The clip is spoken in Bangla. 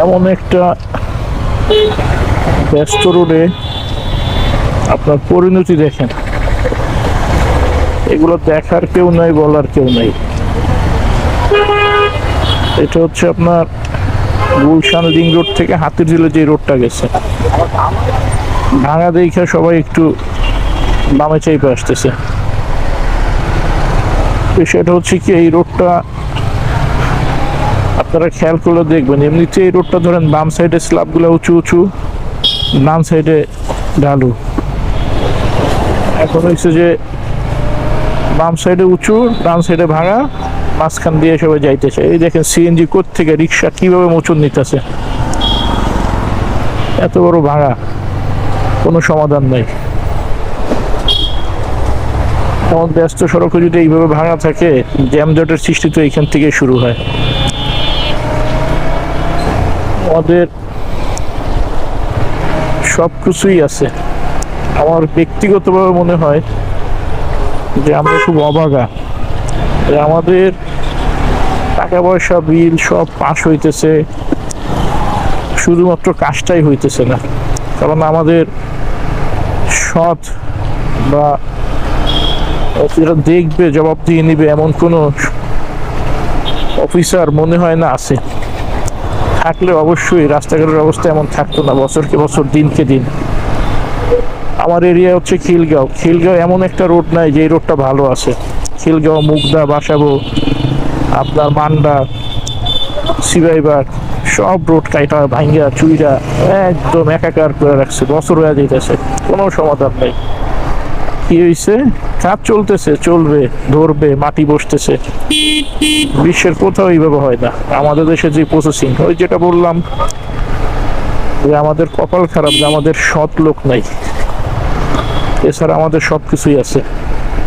এমন একটা ব্যস্ত রোডে আপনার পরিণতি দেখেন, এগুলো দেখার কেউ নাই, বলার কেউ নাই। এটা হচ্ছে আপনার গুলশান লিং রোড থেকে হাতিরঝিলে যে রোডটা গেছে, ভাঙা দেখে সবাই একটু বামে চাইপে আসতেছে। সেটা হচ্ছে কি, এই রোডটা আপনারা খেয়াল করলে দেখবেন, এমনিতে এই রোডটা ধরেন বাম সাইডে স্ল্যাবগুলো উঁচু উঁচু, ডান সাইডে ঢালু। এখন হচ্ছে যে বাম সাইডে উঁচু, ডান সাইডে ভাঙা, মাঝখান দিয়ে সবাই যাইতেছে। এই দেখেন সিএনজি থেকে রিক্সা কিভাবে মোচন নিতেছে, এত বড় ভাঙা, কোনো সমাধান নাই। এমন ব্যস্ত সড়কে যদি এইভাবে ভাঙা থাকে, জ্যামজটের সৃষ্টি তো এইখান থেকে শুরু হয়। আমাদের সব কিছুই আছে। আমার ব্যক্তিগতভাবে মনে হয় যে আমরা খুব অভাগা, যে আমাদের টাকা পয়সা বিল সব পাস হইতেছে, শুধুমাত্র কাজটাই হইতেছে না। কারণ আমাদের সৎ বা যেটা দেখবে, জবাবদিহি নিবে এমন কোনো অফিসার মনে হয় না আছে। থাকলে অবশ্যই রাস্তাঘাটের অবস্থা এমন থাকতো না বছরকে বছর, দিনকে দিন। আমার এরিয়া হচ্ছে খিলগাঁও। খিলগাঁও এমন একটা রোড নাই যে এই রোডটা ভালো আছে। খিলগাঁও, মুগদা, বাসাবো, আপনার মান্ডা, সিবাইবার, সব রোড কাইটা ভাঙ্গা চুইরা একদম একাকার করে রাখছে, বছর হয়ে যেতেছে, কোনো সমাধান নেই। কি হয়েছে? কাজ চলতেছে, চলবে, ধরবে, মাটি বসতেছে। বিশ্বের কোথাও এইভাবে হয় না। আমাদের দেশে যে প্রসেসিং, ওই যেটা বললাম যে আমাদের কপাল খারাপ যে আমাদের সৎ লোক নাই, এছাড়া আমাদের সব কিছুই আছে।